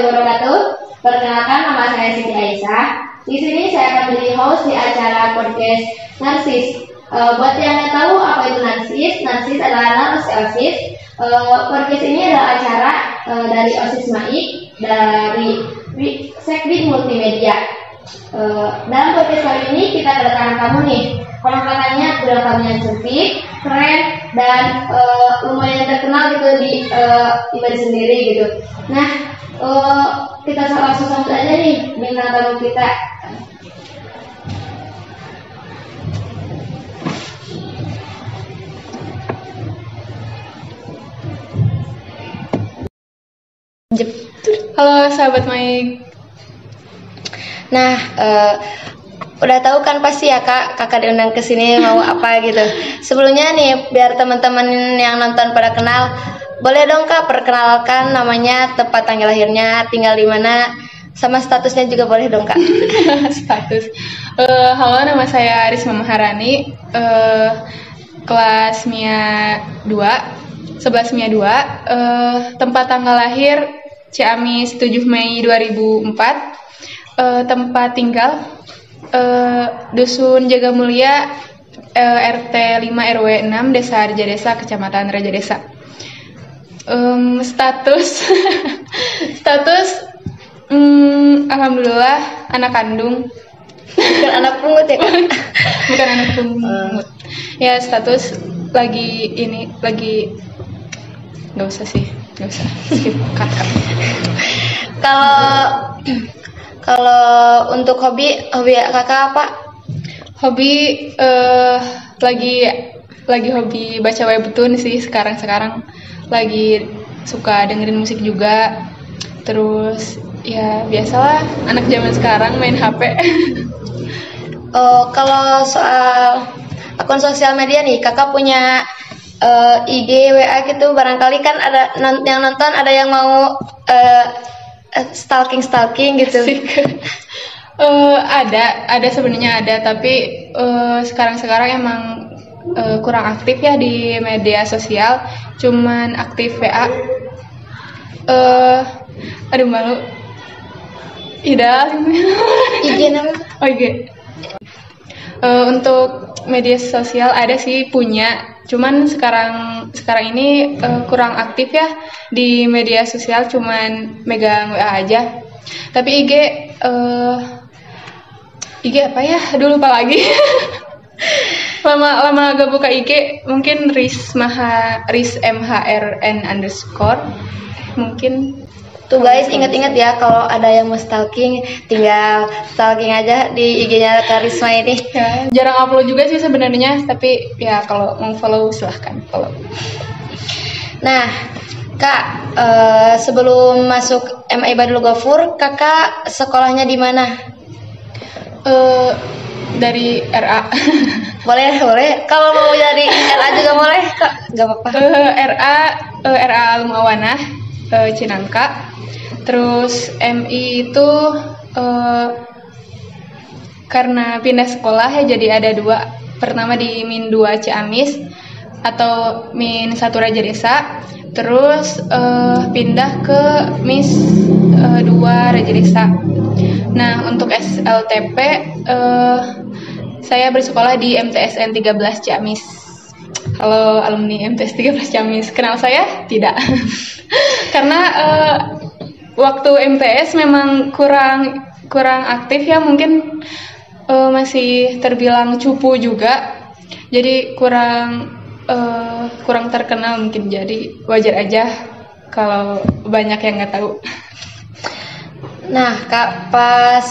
warahmatullahi wabarakatuh. Perkenalkan, nama saya Siti Aisyah. Di sini saya akan menjadi host di acara podcast Narsis. Buat yang nggak tahu apa itu Narsis, Narsis adalah narasi OSIS. Podcast ini adalah acara dari OSIS MAIK dari Sekdi Multimedia. Dalam podcast kali ini kita kedatangan tamu nih. Konon katanya udah tamunya cantik, keren, dan lumayan terkenal gitu di Ibadi sendiri gitu. Nah, kita langsung sambut aja nih bintang tamu kita. Halo sahabat Maik. Nah, udah tahu kan pasti ya kakak diundang ke sini mau apa gitu. Sebelumnya nih, biar teman-teman yang nonton pada kenal, boleh dong Kak perkenalkan namanya, tempat tanggal lahirnya, tinggal di mana, sama statusnya juga boleh dong Kak. Status. Halo, nama saya Risma Maharani, kelas MIA 2, 11 MIA 2, tempat tanggal lahir Ciamis 7 Mei 2004, tempat tinggal Dusun Jaga Mulia, RT 5 RW 6, Desa Harja Desa, Kecamatan Raja Desa. Status alhamdulillah anak kandung. Bukan anak pungut ya Kak? Bukan anak pungut. Ya, status lagi nggak usah skip kakak. Kalau untuk hobi kakak apa? Hobi lagi hobi baca webtoon sih sekarang lagi suka dengerin musik juga. Terus ya biasalah anak zaman sekarang main HP. Kalau soal akun sosial media nih, kakak punya IG, WA gitu, barangkali kan ada yang nonton, ada yang mau stalking gitu. Ada sebenarnya ada, tapi sekarang emang kurang aktif ya di media sosial, cuman aktif WA. Aduh malu. IG nama? Oh, IG. Untuk media sosial ada sih punya, cuman sekarang ini kurang aktif ya di media sosial, cuman megang WA aja. Tapi IG apa ya? Aduh lupa lagi. lama gak buka IG, mungkin rismhrn underscore mungkin. Tuh guys, ingat-ingat ya, kalau ada yang mau stalking, tinggal stalking aja di IG-nya Karisma ini. Ya, jarang upload juga sih sebenarnya, tapi ya kalau mau follow silahkan follow. Nah, Kak, sebelum masuk MA Ibadul Ghafur, kakak sekolahnya di mana? Dari RA. Boleh. Kalau mau jadi RA juga boleh, Kak. Gak apa-apa. RA Al-Muawanah, Cinangka. Terus MI itu karena pindah sekolah ya, jadi ada dua. Pertama di Min 2 Ciamis atau Min 1 Raja Desa. Terus pindah ke Mis 2 Raja Desa. Nah, untuk SLTP saya bersekolah di MTSN 13 Ciamis. Halo alumni MTS 13 Ciamis, kenal saya? Tidak. Karena waktu MTS memang kurang aktif ya, mungkin masih terbilang cupu juga, jadi kurang terkenal mungkin, jadi wajar aja kalau banyak yang nggak tahu. Nah Kak, pas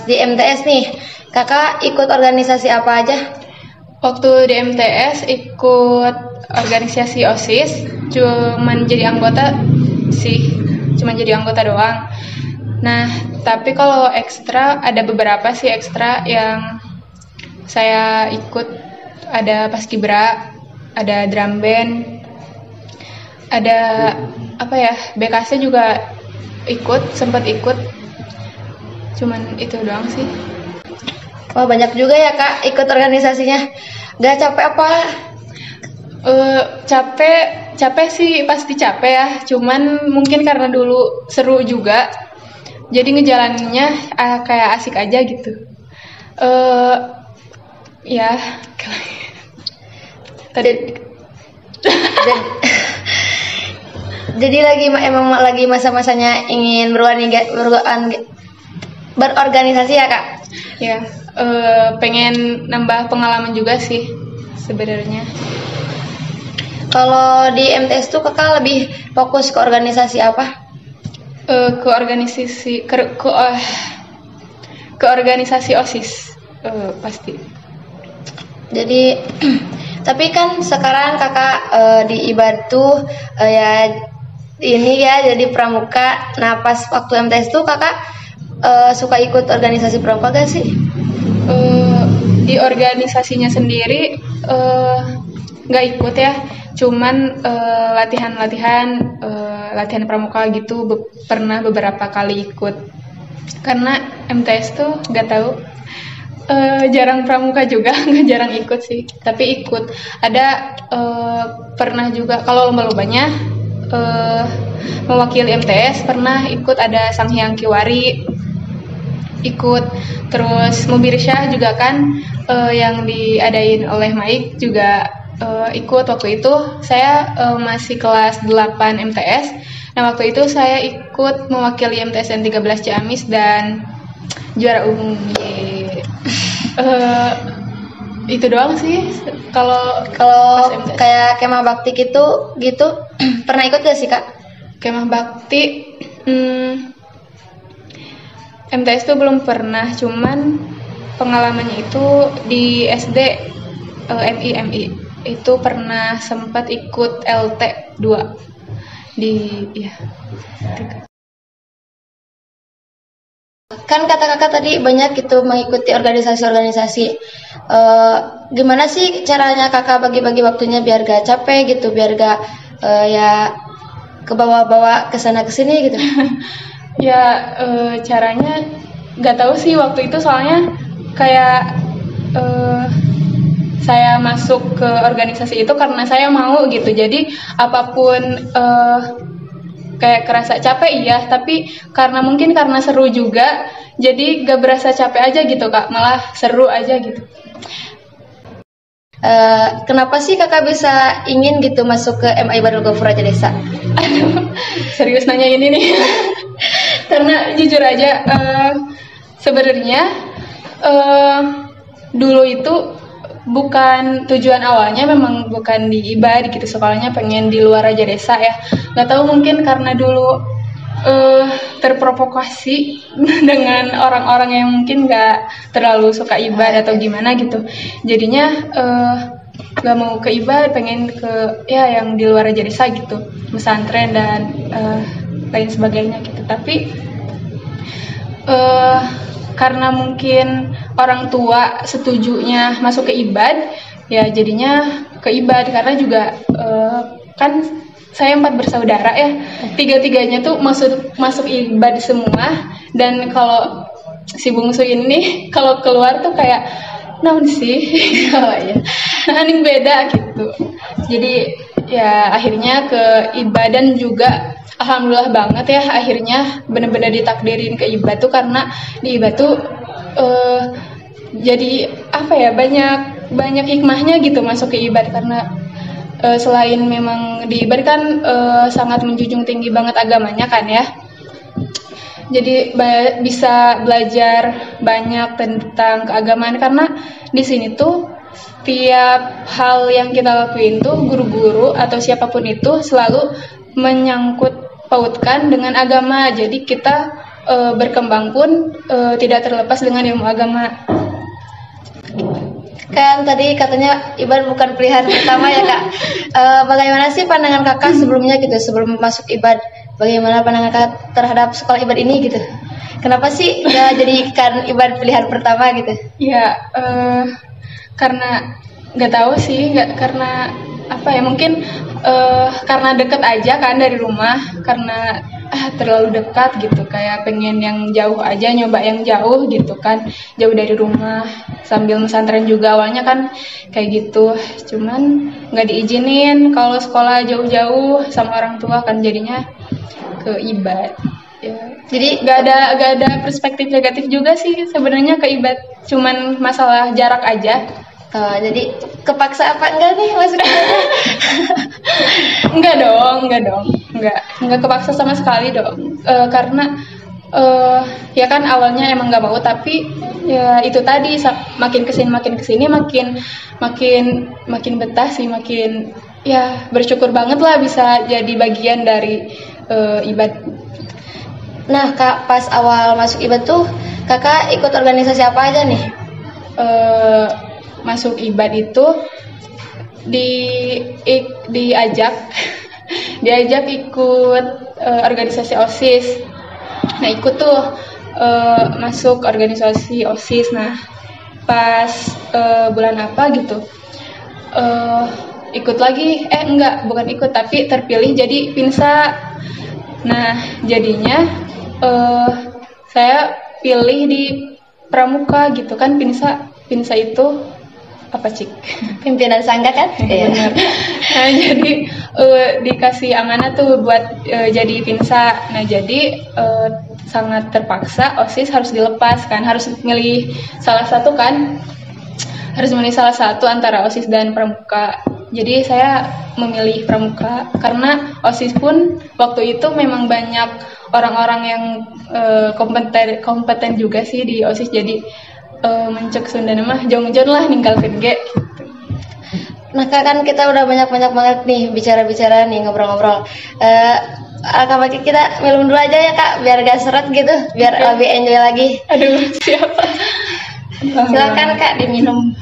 di MTS nih, kakak ikut organisasi apa aja? Waktu di MTS ikut organisasi OSIS, cuman jadi anggota doang. Nah, tapi kalau ekstra ada beberapa sih ekstra yang saya ikut, ada paskibra, ada drum band, ada BKC juga sempat ikut. Cuman itu doang sih. Wah, banyak juga ya Kak ikut organisasinya. Gak capek apa? Capek capek sih pasti capek ya, cuman mungkin karena dulu seru juga, jadi ngejalaninnya kayak asik aja gitu. Ya, tadi jadi emang lagi masa-masanya ingin berorganisasi ya Kak? ya pengen nambah pengalaman juga sih sebenarnya. Kalau di MTS tuh Kakak lebih fokus ke organisasi apa? Ke organisasi ke organisasi OSIS pasti. Jadi tapi kan sekarang Kakak di IBAD tuh ya ini ya jadi pramuka. Nah pas waktu MTS tuh Kakak suka ikut organisasi pramuka gak sih? Di organisasinya sendiri nggak ikut ya, cuman latihan pramuka gitu pernah beberapa kali ikut. Karena MTS tuh nggak tahu jarang pramuka juga, nggak jarang ikut sih, tapi ikut. Ada pernah juga kalau lomba-lombanya mewakili MTS, pernah ikut ada Sanghyang Kiwari ikut, terus Mubirsya juga kan yang diadain oleh Maik juga ikut. Waktu itu saya masih kelas 8 MTS. Nah waktu itu saya ikut mewakili MTSN 13 Ciamis dan juara umum. Itu doang sih. Kalau kayak kemah bakti gitu pernah ikut gak sih Kak? Kemah bakti MTS tuh belum pernah, cuman pengalamannya itu di SD MI itu pernah sempat ikut LT 2 di Kan kata Kakak tadi banyak gitu mengikuti organisasi-organisasi. Gimana sih caranya Kakak bagi-bagi waktunya biar gak capek gitu, biar gak ya kebawa-bawa kesana kesini gitu? Ya caranya nggak tahu sih waktu itu, soalnya kayak saya masuk ke organisasi itu karena saya mau gitu. Jadi apapun kayak kerasa capek iya, tapi mungkin karena seru juga, jadi gak berasa capek aja gitu Kak, malah seru aja gitu. Kenapa sih Kakak bisa ingin gitu masuk ke MI Badul Ghafur Raja Desa? Aduh, serius nanya ini nih. Karena jujur aja sebenarnya dulu itu bukan tujuan awalnya, memang bukan di IBAD gitu, sekolahnya pengen di luar Raja Desa ya. Nggak tahu mungkin karena dulu terprovokasi dengan orang-orang yang mungkin nggak terlalu suka IBAD atau gimana gitu. Jadinya nggak mau ke IBAD, pengen ke ya yang di luar Raja Desa gitu, pesantren dan lain sebagainya gitu. Tapi karena mungkin orang tua setujunya masuk ke IBAD, ya jadinya ke IBAD. Karena juga kan saya 4 bersaudara ya, 3-tiganya tuh masuk IBAD semua. Dan kalau si bungsu ini kalau keluar tuh kayak naon sih, nah ini beda gitu. Jadi ya akhirnya ke IBAD, dan juga alhamdulillah banget ya akhirnya benar-benar ditakdirin ke IBAD tuh, karena di IBAD tuh jadi apa ya, banyak hikmahnya gitu masuk ke IBAD. Karena selain memang di IBAD kan sangat menjunjung tinggi banget agamanya kan ya, jadi bisa belajar banyak tentang keagamaan. Karena di sini tuh tiap hal yang kita lakuin tuh guru-guru atau siapapun itu selalu menyangkut pautkan dengan agama. Jadi kita berkembang pun tidak terlepas dengan ilmu agama. Kan tadi katanya IBAD bukan pilihan pertama ya Kak. Bagaimana sih pandangan Kakak sebelumnya gitu, sebelum masuk IBAD? Bagaimana pandangan Kakak terhadap sekolah IBAD ini gitu? Kenapa sih nggak jadikan IBAD pilihan pertama gitu? Ya karena nggak tahu sih, karena apa ya, mungkin karena deket aja kan dari rumah. Karena terlalu dekat gitu, kayak pengen yang jauh aja, nyoba yang jauh gitu kan, jauh dari rumah sambil pesantren juga. Awalnya kan kayak gitu, cuman nggak diizinin kalau sekolah jauh-jauh sama orang tua kan, jadinya ke IBAD ya. Jadi nggak ada perspektif negatif juga sih sebenarnya ke IBAD, cuman masalah jarak aja. Jadi kepaksa apa enggak nih masuk IBAD? Enggak kepaksa sama sekali dong. Karena ya kan awalnya emang nggak mau, tapi ya itu tadi makin kesini makin betah sih, makin ya bersyukur banget lah bisa jadi bagian dari IBAD. Nah Kak, pas awal masuk IBAD tuh Kakak ikut organisasi apa aja nih? Masuk IBAD itu diajak ikut organisasi OSIS. Nah ikut tuh masuk organisasi OSIS. Nah pas bulan apa gitu ikut lagi, bukan ikut tapi terpilih jadi Pinsa. Nah jadinya saya pilih di Pramuka gitu kan. Pinsa itu apa cik? Pimpinan sangga kan? Iya. Benar. Nah jadi dikasih amanah tuh buat jadi Pinsa. Nah jadi sangat terpaksa OSIS harus dilepas kan, harus milih salah satu kan, harus milih salah satu antara OSIS dan Pramuka. Jadi saya memilih Pramuka karena OSIS pun waktu itu memang banyak orang-orang yang kompeten juga sih di OSIS. Jadi mencek Sundana mah jongjon lah ninggalkeun ge gitu. Nah Kak, kan kita udah banyak banget nih bicara-bicara nih, ngobrol-ngobrol. Alangkah baiknya kita minum dulu aja ya Kak, biar gak seret gitu, biar lebih enjoy lagi. Aduh, siapa? Silakan Kak diminum.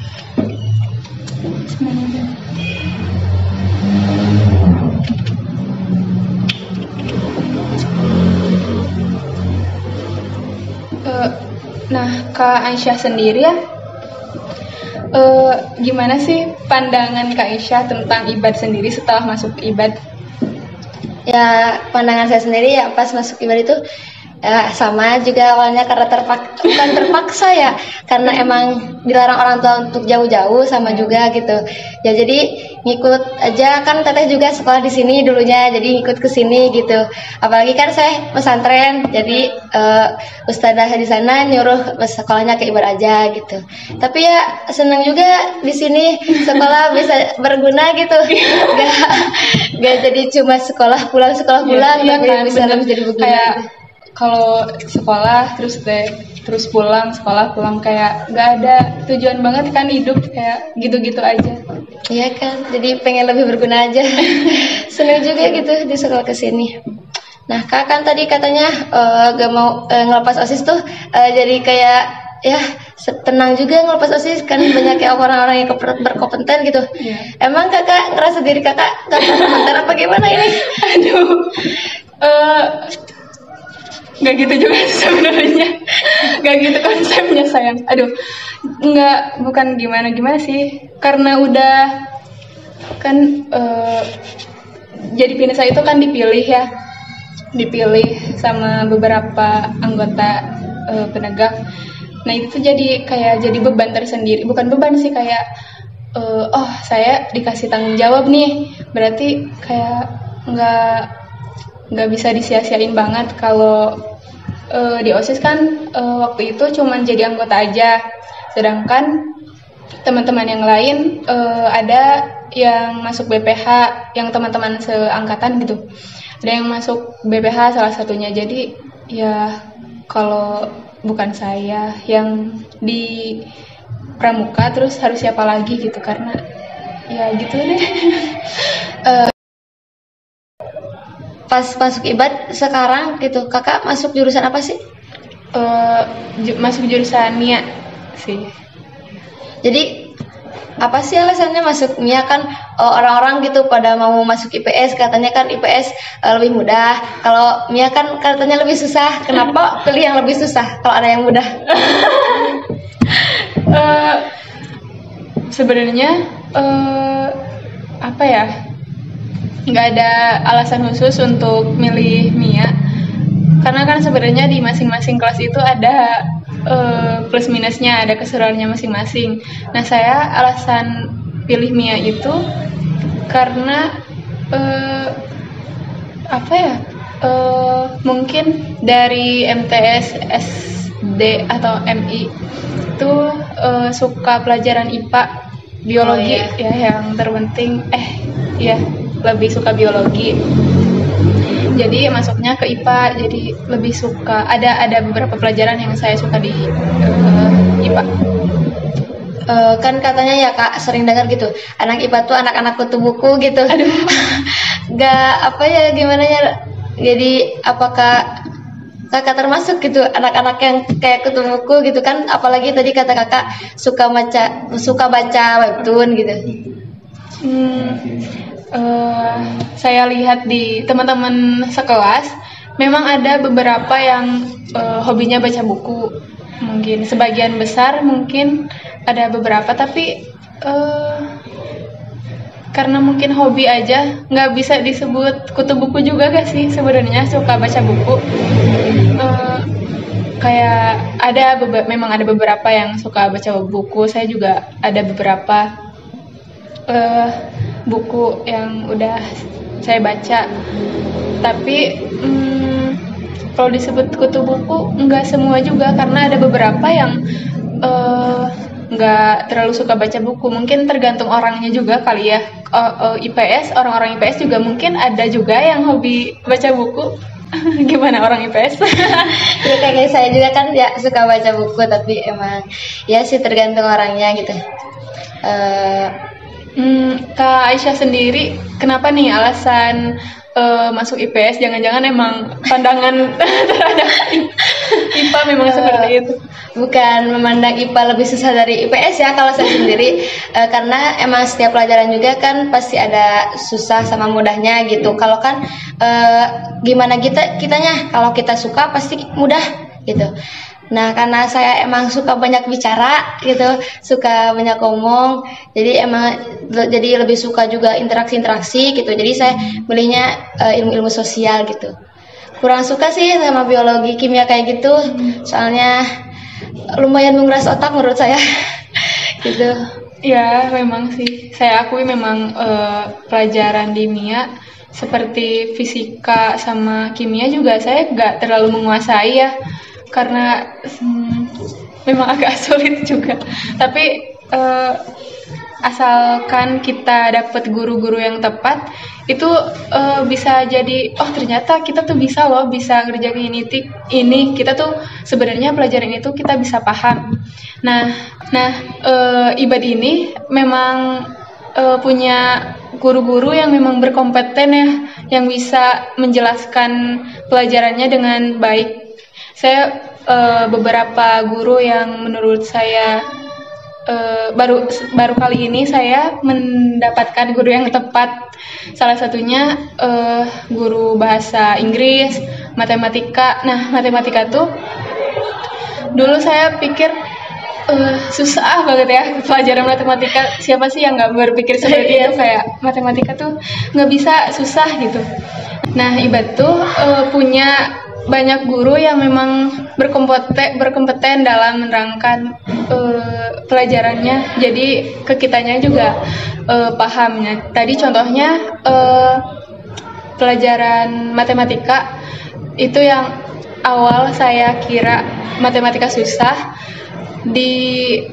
Nah, Kak Aisyah sendiri ya, gimana sih pandangan Kak Aisyah tentang IBAD sendiri setelah masuk IBAD? Ya, pandangan saya sendiri ya pas masuk IBAD itu ya sama juga awalnya karena bukan terpaksa ya, karena emang dilarang orang tua untuk jauh-jauh sama juga gitu. Ya jadi ngikut aja, kan teteh juga sekolah di sini dulunya, jadi ngikut ke sini gitu. Apalagi kan saya pesantren, jadi ustadzah di sana nyuruh sekolahnya ke IBAD aja gitu. Tapi ya senang juga di sini sekolah bisa berguna gitu. Gak jadi cuma sekolah pulang tapi iya kan, bisa lebih jadi berguna. Kayak kalau sekolah terus pulang, sekolah pulang, kayak nggak ada tujuan banget kan hidup, kayak gitu-gitu aja. Iya kan, jadi pengen lebih berguna aja. Seneng juga gitu di sekolah kesini. Nah Kak kan tadi katanya gak mau ngelepas OSIS tuh, jadi kayak ya tenang juga ngelepas OSIS kan, banyak ya orang-orang yang berkompeten gitu. Yeah. Emang Kakak ngerasa diri Kakak gak berkompeten apa gimana ini? Aduh, nggak gitu juga sebenarnya, nggak gitu konsepnya sayang. Aduh, bukan gimana sih, karena udah kan jadi Pinsa itu kan dipilih sama beberapa anggota penegak. Nah itu jadi beban tersendiri, bukan beban sih, kayak saya dikasih tanggung jawab nih, berarti kayak nggak bisa disia-siain banget. Kalau di OSIS kan waktu itu cuman jadi anggota aja, sedangkan teman-teman yang lain ada yang masuk BPH, yang teman-teman seangkatan gitu, ada yang masuk BPH salah satunya. Jadi ya kalau bukan saya yang di Pramuka, terus harus siapa lagi gitu, karena ya gitu deh. Pas masuk IBAD sekarang gitu, Kakak masuk jurusan apa sih? Masuk jurusan MIA sih. Jadi apa sih alasannya masuk MIA? Kan orang-orang gitu pada mau masuk IPS, katanya kan IPS lebih mudah. Kalau MIA kan katanya lebih susah. Kenapa pilih yang lebih susah kalau ada yang mudah? Sebenarnya apa ya? Nggak ada alasan khusus untuk milih MIA, karena kan sebenarnya di masing-masing kelas itu ada plus minusnya, ada keseruannya masing-masing. Nah, saya alasan pilih MIA itu karena mungkin dari MTS, SD atau MI itu suka pelajaran IPA, biologi ya yang terpenting lebih suka biologi. Jadi masuknya ke IPA, jadi lebih suka ada beberapa pelajaran yang saya suka di IPA. Kan katanya ya Kak sering dengar gitu, anak IPA tuh anak-anak kutu buku gitu. Aduh. Gimana ya? Jadi apakah Kakak termasuk gitu anak-anak yang kayak kutu buku gitu kan? Apalagi tadi kata Kakak suka baca webtoon gitu. Saya lihat di teman-teman sekelas memang ada beberapa yang hobinya baca buku, mungkin sebagian besar mungkin ada beberapa, tapi karena mungkin hobi aja nggak bisa disebut kutu buku juga gak sih sebenarnya suka baca buku. Kayak memang ada beberapa yang suka baca buku, saya juga ada beberapa buku yang udah saya baca, tapi kalau disebut kutu buku nggak semua juga, karena ada beberapa yang nggak terlalu suka baca buku. Mungkin tergantung orangnya juga kali ya. Orang-orang IPS juga mungkin ada juga yang hobi baca buku. Gimana orang IPS? Ya kayak saya juga kan ya suka baca buku, tapi emang ya sih tergantung orangnya gitu. Kak Aisyah sendiri, kenapa nih alasan masuk IPS? Jangan-jangan emang pandangan terhadap IPA memang seperti itu? Bukan memandang IPA lebih susah dari IPS ya kalau saya sendiri, karena emang setiap pelajaran juga kan pasti ada susah sama mudahnya gitu. Kalau kan gimana kitanya, kalau kita suka pasti mudah gitu. Nah, karena saya emang suka banyak bicara gitu, suka banyak ngomong, jadi lebih suka juga interaksi gitu. Jadi saya pilihnya ilmu-ilmu sosial gitu. Kurang suka sih sama biologi, kimia kayak gitu, soalnya lumayan menguras otak menurut saya. Gitu. Ya, memang sih. Saya akui memang pelajaran di MIA seperti fisika sama kimia juga saya nggak terlalu menguasai ya. Karena memang agak sulit juga, tapi asalkan kita dapat guru-guru yang tepat, itu bisa jadi ternyata kita tuh bisa loh, bisa ngerjain ini kita tuh sebenarnya pelajaran itu kita bisa paham. Nah Ibad ini memang punya guru-guru yang memang berkompeten ya, yang bisa menjelaskan pelajarannya dengan baik. Saya beberapa guru yang menurut saya baru kali ini saya mendapatkan guru yang tepat. Salah satunya guru bahasa Inggris, matematika. Nah, matematika tuh dulu saya pikir susah banget ya pelajaran matematika. Siapa sih yang nggak berpikir seperti itu, kayak matematika tuh nggak bisa, susah gitu. Nah, Ibad tuh punya banyak guru yang memang berkompeten dalam menerangkan pelajarannya, jadi ke kitanya juga pahamnya. Tadi contohnya pelajaran matematika itu yang awal saya kira matematika susah, di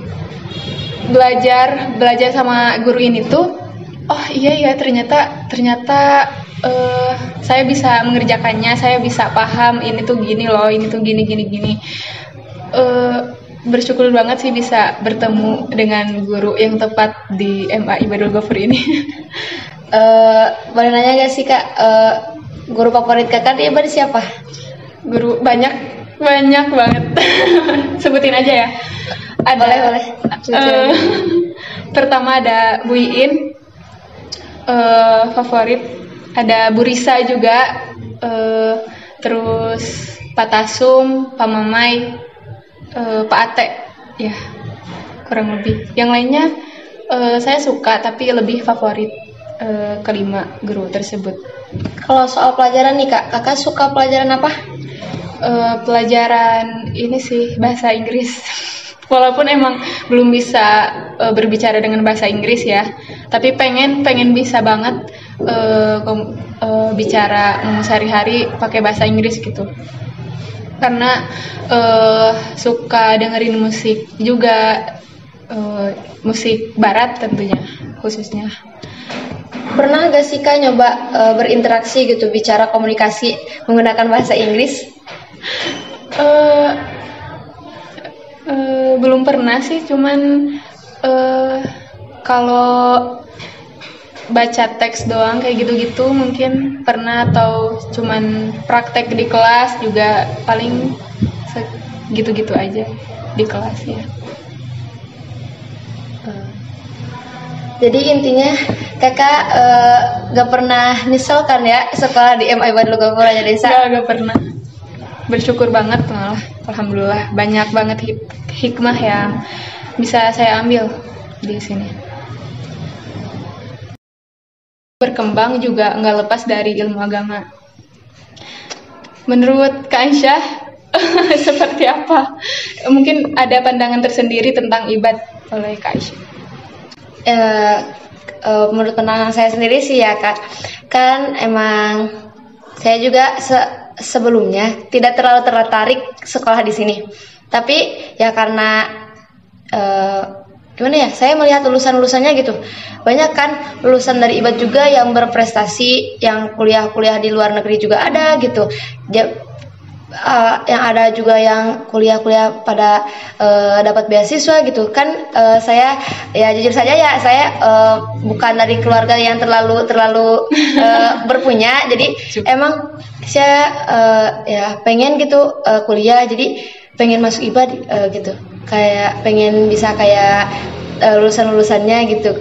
belajar sama guru ini tuh iya ternyata saya bisa mengerjakannya, saya bisa paham ini tuh gini loh, ini tuh gini. Bersyukur banget sih bisa bertemu dengan guru yang tepat di MA Ibadul Ghafur ini. Boleh nanya gak sih Kak, guru favorit Kakak di Ibad siapa? Guru banyak banget. Sebutin aja ya. Boleh. Pertama ada Bu Iin, favorit. Ada Bu Risa juga, terus Pak Tasum, Pak Mamai, Pak Ate, ya kurang lebih. Yang lainnya saya suka, tapi lebih favorit kelima guru tersebut. Kalau soal pelajaran nih Kak, Kakak suka pelajaran apa? pelajaran ini sih bahasa Inggris. Walaupun emang belum bisa berbicara dengan bahasa Inggris ya, tapi pengen bisa banget bicara ngomong sehari-hari pakai bahasa Inggris gitu. Karena suka dengerin musik juga, musik barat tentunya khususnya. Pernah gak sih Kak nyoba berinteraksi gitu, bicara komunikasi menggunakan bahasa Inggris? Belum pernah sih, cuman kalau baca teks doang kayak gitu-gitu mungkin pernah, atau cuman praktek di kelas juga paling gitu-gitu aja di kelas ya. Jadi intinya kakak gak pernah nyesel kan ya sekolah di MA Badul Gopur Raja Desa? Gak pernah. Bersyukur banget malah, alhamdulillah banyak banget hikmah yang bisa saya ambil di sini. Berkembang juga nggak lepas dari ilmu agama. Menurut Kak Aisyah seperti apa? Mungkin ada pandangan tersendiri tentang ibad oleh Kak Aisyah. Menurut pandangan saya sendiri sih ya Kak, kan emang saya juga sebelumnya tidak terlalu tertarik sekolah di sini. Tapi ya karena gimana ya, saya melihat lulusan-lulusannya gitu. Banyak kan lulusan dari IBAD juga yang berprestasi, yang kuliah-kuliah di luar negeri juga ada gitu. Yang ada juga yang kuliah-kuliah pada dapat beasiswa gitu kan. Saya ya jujur saja ya, saya bukan dari keluarga yang terlalu berpunya, jadi emang saya ya pengen gitu kuliah, jadi pengen masuk IBAD gitu, kayak pengen bisa kayak lulusan-lulusannya gitu,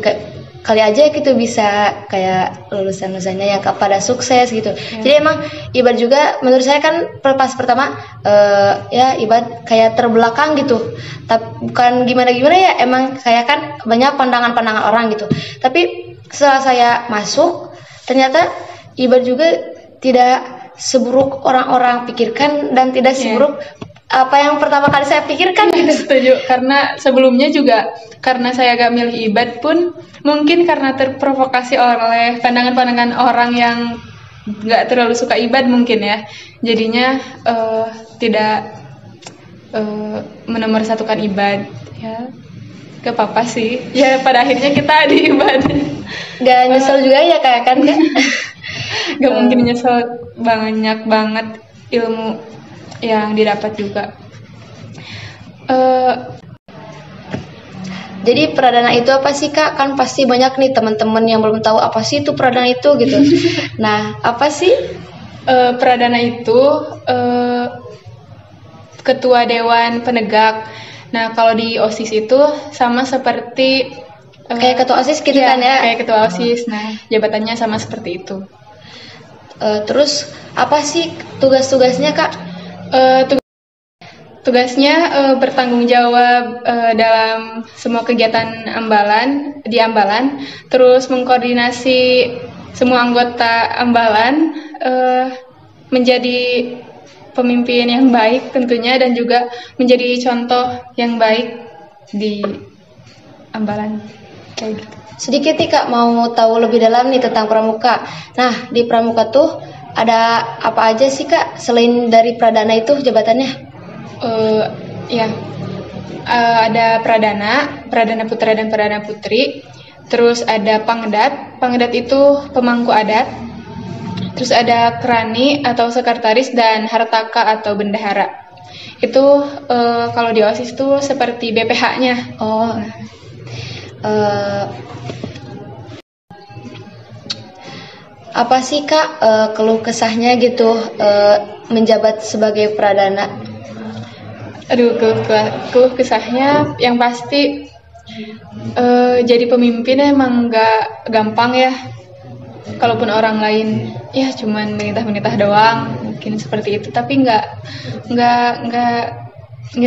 kali aja gitu bisa kayak lulusan-lulusannya yang pada sukses gitu. Jadi emang IBAD juga menurut saya kan pas pertama ya IBAD kayak terbelakang gitu. Tapi bukan gimana-gimana ya, emang kayak kan banyak pandangan-pandangan orang gitu. Tapi setelah saya masuk ternyata IBAD juga tidak seburuk orang-orang pikirkan dan tidak seburuk apa yang pertama kali saya pikirkan gitu. Setuju, karena sebelumnya juga karena saya gak milih IBAD pun mungkin karena terprovokasi oleh pandangan-pandangan orang yang gak terlalu suka IBAD mungkin ya, jadinya tidak menomorsatukan IBAD ya. Gak apa-apa sih ya, pada akhirnya kita di IBAD. Gak nyesel juga ya kayak kan gak mungkin nyesel, banyak banget ilmu yang didapat juga. Jadi pradana itu apa sih Kak? Kan pasti banyak nih teman-teman yang belum tahu apa sih itu pradana itu gitu. Nah, apa sih? Pradana itu ketua dewan penegak. Nah, kalau di OSIS itu sama seperti kayak ketua OSIS gitu kan ya? Kayak ketua OSIS. Nah, jabatannya sama seperti itu. Terus apa sih tugas-tugasnya Kak? Tugasnya bertanggung jawab dalam semua kegiatan di Ambalan, terus mengkoordinasi semua anggota Ambalan menjadi pemimpin yang baik tentunya, dan juga menjadi contoh yang baik di Ambalan kayak gitu. Sedikit nih Kak, mau tahu lebih dalam nih tentang pramuka. Nah, di pramuka tuh ada apa aja sih Kak selain dari pradana itu jabatannya? Ada pradana putra dan pradana putri. Terus ada pangdat itu pemangku adat. Terus ada kerani atau sekretaris, dan hartaka atau bendahara. Itu kalau di OSIS itu seperti BPH-nya. Apa sih Kak keluh kesahnya gitu menjabat sebagai pradana? Aduh, keluh kesahnya yang pasti jadi pemimpin emang gak gampang ya. Kalaupun orang lain ya cuman menitah-menitah doang, mungkin seperti itu, tapi nggak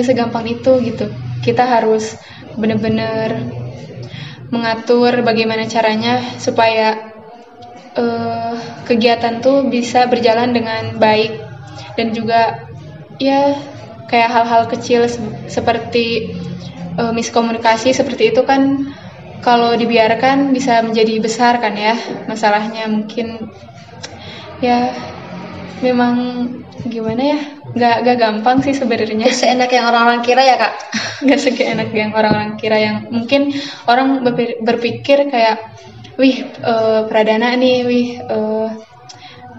segampang itu gitu. Kita harus benar-benar mengatur bagaimana caranya supaya kegiatan tuh bisa berjalan dengan baik, dan juga ya kayak hal-hal kecil seperti miskomunikasi seperti itu kan kalau dibiarkan bisa menjadi besar kan ya masalahnya. Mungkin ya memang gimana ya, nggak gampang sih sebenarnya. Seenak yang orang-orang kira ya kak. Nggak seenak yang orang-orang kira, yang mungkin orang berpikir kayak wih pradana nih, wih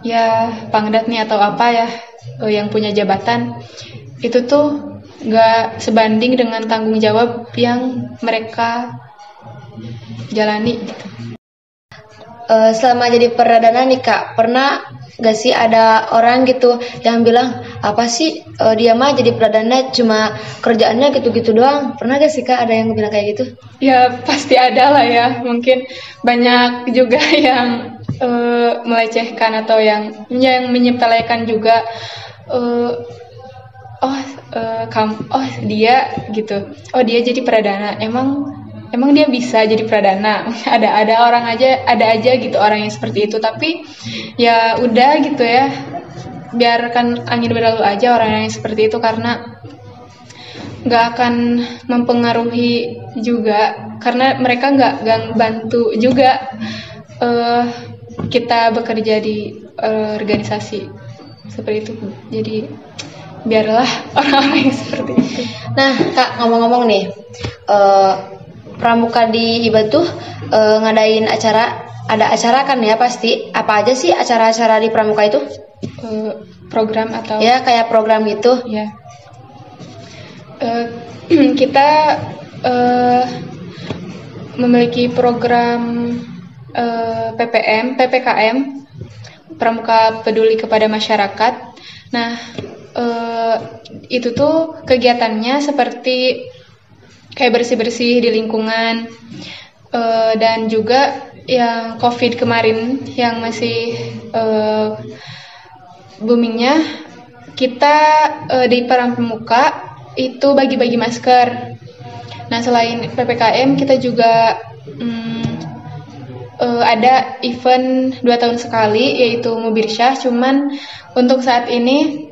ya pangdat nih atau apa ya yang punya jabatan, itu tuh nggak sebanding dengan tanggung jawab yang mereka jalani gitu. Selama jadi perdana nih kak, pernah gak sih ada orang gitu yang bilang apa sih dia mah jadi perdana cuma kerjaannya gitu-gitu doang? Pernah gak sih kak ada yang bilang kayak gitu? Ya pasti ada lah ya, mungkin banyak juga yang melecehkan atau yang menyepelekan juga. Dia gitu, dia jadi pradana, emang dia bisa jadi pradana. ada aja gitu orang yang seperti itu, tapi ya udah gitu ya, biarkan angin berlalu aja orang yang seperti itu, karena nggak akan mempengaruhi juga, karena mereka nggak bantu juga kita bekerja di organisasi seperti itu. Jadi biarlah orang-orang yang seperti itu. Nah kak, ngomong-ngomong nih, pramuka di Hiba tuh ngadain acara, ada acara kan ya pasti. Apa aja sih acara-acara di pramuka itu? Program atau? Ya kayak program gitu. Ya. Kita memiliki program PPKM, Pramuka Peduli kepada Masyarakat. Nah, itu tuh kegiatannya seperti kayak bersih-bersih di lingkungan, dan juga yang COVID kemarin yang masih boomingnya, kita di Pramuka itu bagi-bagi masker. Nah, selain PPKM kita juga ada event 2 tahun sekali, yaitu Mubirsyah. Cuman untuk saat ini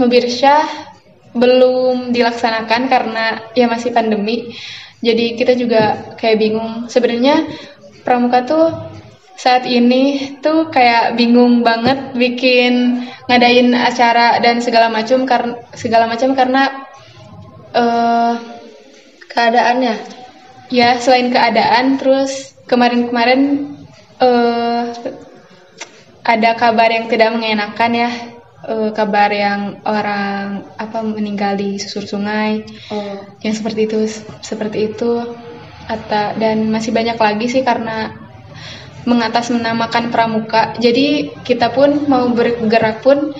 Mubirsyah belum dilaksanakan karena ya masih pandemi. Jadi kita juga kayak bingung. Sebenarnya pramuka tuh saat ini tuh kayak bingung banget bikin ngadain acara dan segala macam karena keadaannya. Ya, selain keadaan, terus kemarin ada kabar yang tidak mengenakan ya. Kabar yang orang meninggal di susur sungai, yang seperti itu, dan masih banyak lagi sih karena mengatasnamakan pramuka. Jadi kita pun mau bergerak pun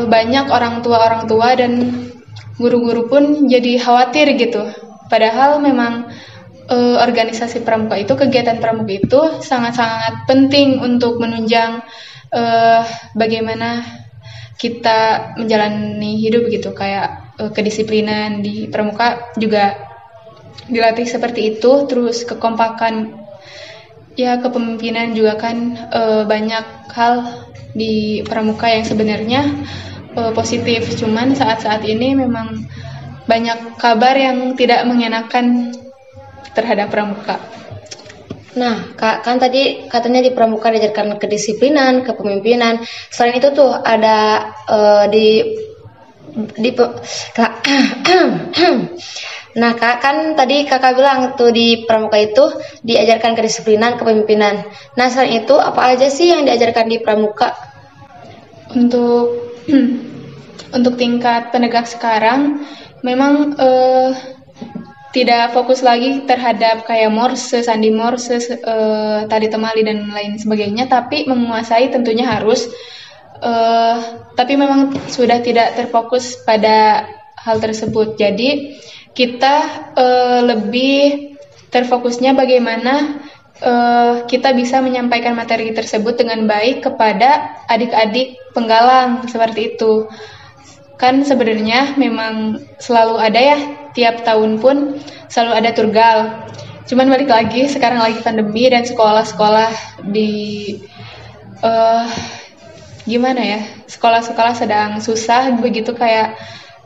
banyak orang tua dan guru-guru pun jadi khawatir gitu. Padahal memang organisasi pramuka itu, kegiatan pramuka itu sangat-sangat penting untuk menunjang bagaimana kita menjalani hidup gitu, kayak kedisiplinan di pramuka juga dilatih seperti itu, terus kekompakan ya, kepemimpinan juga kan. Banyak hal di pramuka yang sebenarnya positif, cuman saat-saat ini memang banyak kabar yang tidak mengenakan terhadap pramuka. Nah, Kak, kan tadi katanya di pramuka diajarkan kedisiplinan, kepemimpinan. Selain itu tuh ada Nah, Kak, kan tadi Kakak bilang tuh di pramuka itu diajarkan kedisiplinan, kepemimpinan. Nah, selain itu apa aja sih yang diajarkan di pramuka? Untuk tingkat penegak sekarang memang tidak fokus lagi terhadap kayak morse, sandi morse, tari temali dan lain sebagainya, tapi menguasai tentunya harus, tapi memang sudah tidak terfokus pada hal tersebut. Jadi kita lebih terfokusnya bagaimana kita bisa menyampaikan materi tersebut dengan baik kepada adik-adik penggalang, seperti itu. Kan sebenarnya memang selalu ada ya, tiap tahun pun selalu ada turgal. Cuman balik lagi, sekarang lagi pandemi dan sekolah-sekolah di gimana ya, sekolah-sekolah sedang susah begitu kayak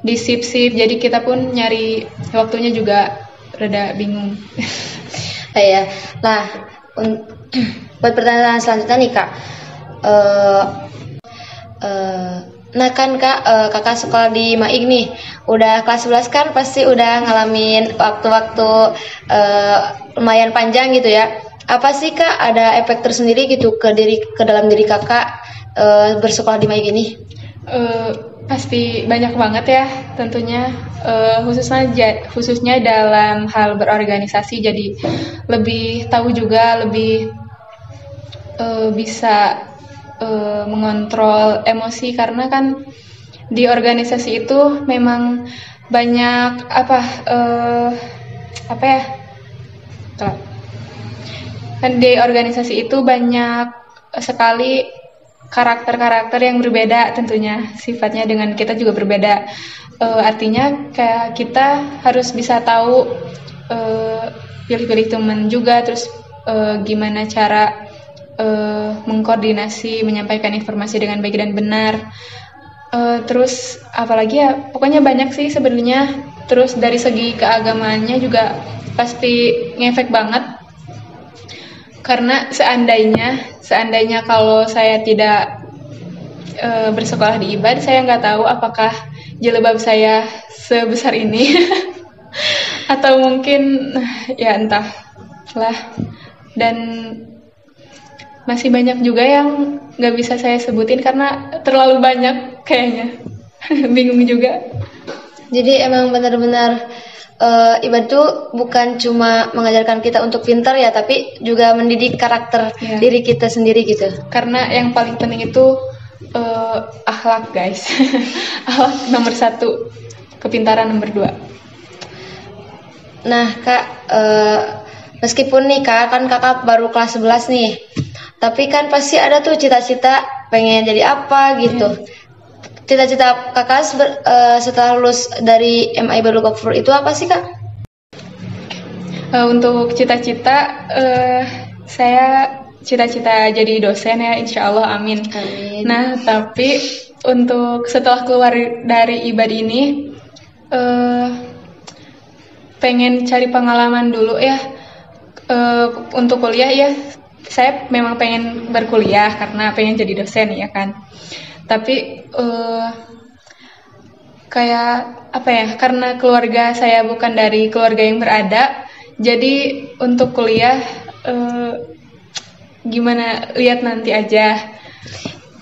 disip-sip, jadi kita pun nyari waktunya juga rada bingung. Ya. Nah, buat pertanyaan selanjutnya nih Kak. Nah kan Kak, Kakak sekolah di Maing nih, udah kelas 11 kan pasti udah ngalamin waktu-waktu lumayan panjang gitu ya. Apa sih Kak, ada efek tersendiri gitu ke dalam diri Kakak bersekolah di Maing ini? Pasti banyak banget ya tentunya, khususnya dalam hal berorganisasi, jadi lebih tahu juga, lebih bisa mengontrol emosi, karena kan di organisasi itu memang banyak apa ya, kan di organisasi itu banyak sekali karakter-karakter yang berbeda, tentunya sifatnya dengan kita juga berbeda. Artinya kayak kita harus bisa tahu pilih-pilih teman juga, terus gimana cara mengkoordinasi, menyampaikan informasi dengan baik dan benar. Terus apalagi ya, pokoknya banyak sih sebenarnya. Terus dari segi keagamaannya juga pasti ngefek banget. Karena seandainya kalau saya tidak bersekolah di IBAD, saya nggak tahu apakah jilbab saya sebesar ini. Atau mungkin ya entahlah. Dan masih banyak juga yang nggak bisa saya sebutin karena terlalu banyak kayaknya. Bingung juga. Jadi emang benar-benar IBAD tuh bukan cuma mengajarkan kita untuk pintar ya, tapi juga mendidik karakter diri kita sendiri gitu. Karena yang paling penting itu akhlak guys. Akhlak nomor 1, kepintaran nomor 2. Nah Kak, meskipun nih Kak, kan Kakak baru kelas 11 nih, tapi kan pasti ada tuh cita-cita pengen jadi apa gitu. Cita-cita Kakak setelah lulus dari MI Baru Gokfur itu apa sih Kak? Untuk cita-cita, saya cita-cita jadi dosen ya, insya Allah, amin. Nah, tapi untuk setelah keluar dari IBAD ini, pengen cari pengalaman dulu ya. Untuk kuliah ya, saya memang pengen berkuliah karena pengen jadi dosen ya kan. Tapi kayak apa ya, karena keluarga saya bukan dari keluarga yang berada, jadi untuk kuliah gimana, lihat nanti aja,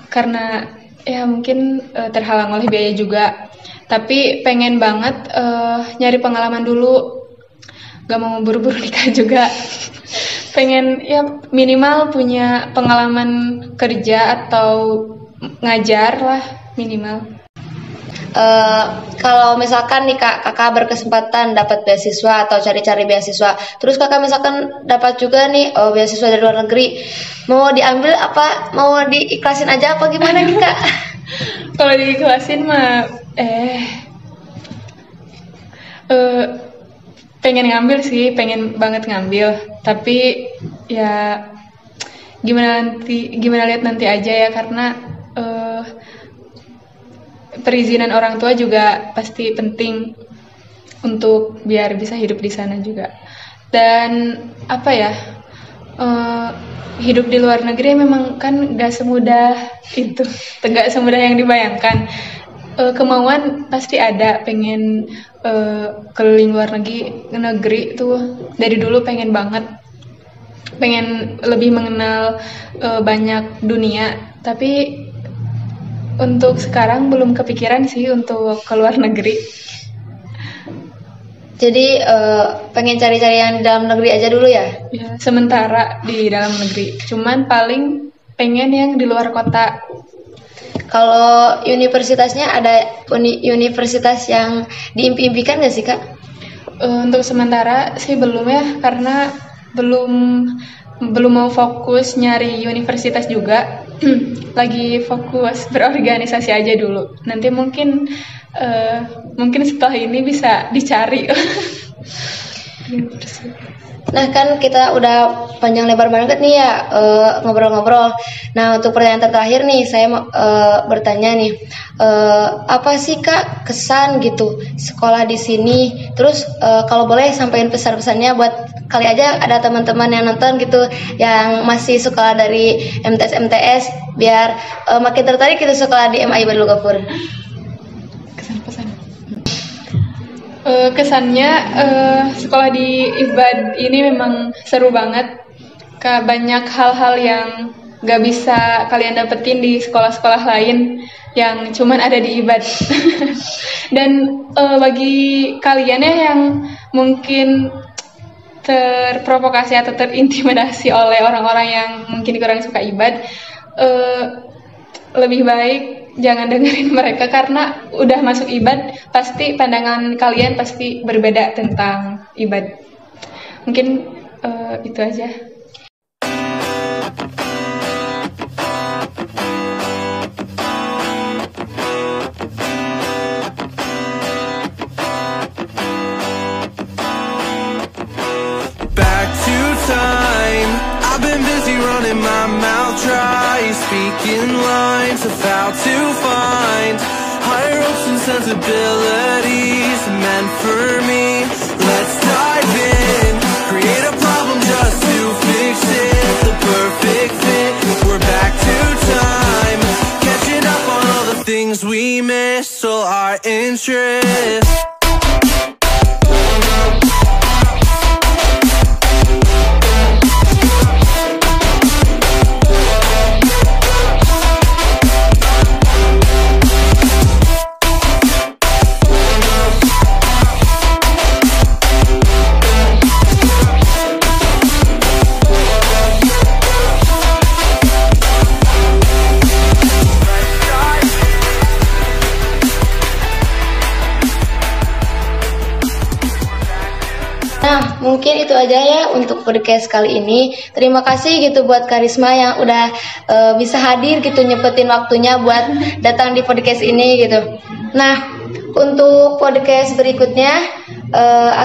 karena ya mungkin terhalang oleh biaya juga. Tapi pengen banget nyari pengalaman dulu, gak mau buru-buru nikah juga. Pengen ya minimal punya pengalaman kerja atau ngajar lah minimal. Kalau misalkan nih Kakak berkesempatan dapat beasiswa atau cari-cari beasiswa, terus Kakak misalkan dapat juga nih beasiswa dari luar negeri, mau diambil apa, mau diikhlasin aja apa gimana nih Kak? Kalau diikhlasin mah pengen ngambil sih, pengen banget ngambil, tapi ya gimana lihat nanti aja ya, karena perizinan orang tua juga pasti penting untuk biar bisa hidup di sana juga. Dan apa ya, hidup di luar negeri memang kan gak semudah itu, gak semudah yang dibayangkan. Kemauan pasti ada, pengen keliling luar negeri tuh dari dulu pengen banget, pengen lebih mengenal banyak dunia. Tapi untuk sekarang belum kepikiran sih untuk keluar negeri. Jadi pengen cari-cari yang di dalam negeri aja dulu ya? Ya, sementara di dalam negeri. Cuman paling pengen yang di luar kota. Kalau universitasnya ada universitas yang diimpi-impikan nggak sih Kak? Untuk sementara sih belum ya, karena belum mau fokus nyari universitas juga. Lagi fokus berorganisasi aja dulu. Nanti mungkin setelah ini bisa dicari. Nah kan kita udah panjang lebar banget nih ya ngobrol-ngobrol. Nah untuk pertanyaan terakhir nih saya mau bertanya nih, apa sih Kak kesan gitu sekolah di sini? Terus kalau boleh sampaikan pesan-pesannya buat kali aja ada teman-teman yang nonton gitu yang masih sekolah dari MTS biar makin tertarik gitu sekolah di MAI Badul Gafur. Kesannya sekolah di IBAD ini memang seru banget. Banyak hal-hal yang gak bisa kalian dapetin di sekolah-sekolah lain yang cuman ada di IBAD. Dan bagi kalian ya yang mungkin terprovokasi atau terintimidasi oleh orang-orang yang mungkin kurang suka IBAD, lebih baik jangan dengerin mereka karena udah masuk IBAD pasti pandangan kalian pasti berbeda tentang IBAD. Mungkin itu aja. Back to time, I've been busy running my mouth dry, speaking lines of how to find higher hopes and sensibilities meant for me. Let's dive in, create a problem just to fix it, the perfect fit. We're back to time, catching up on all the things we missed, so our interest. Nah, mungkin itu aja ya untuk podcast kali ini. Terima kasih gitu buat Karisma yang udah bisa hadir gitu nyepetin waktunya buat datang di podcast ini gitu. Nah, untuk podcast berikutnya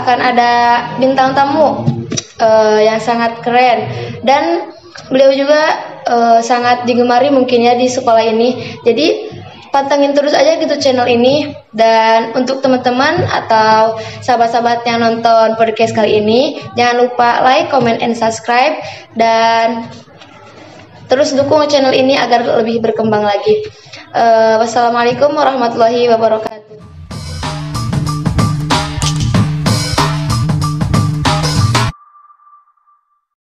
akan ada bintang tamu yang sangat keren dan beliau juga sangat digemari mungkin ya di sekolah ini. Jadi pantengin terus aja gitu channel ini. Dan untuk teman-teman atau sahabat-sahabat yang nonton podcast kali ini, jangan lupa like, comment, and subscribe, dan terus dukung channel ini agar lebih berkembang lagi. Wassalamualaikum warahmatullahi wabarakatuh.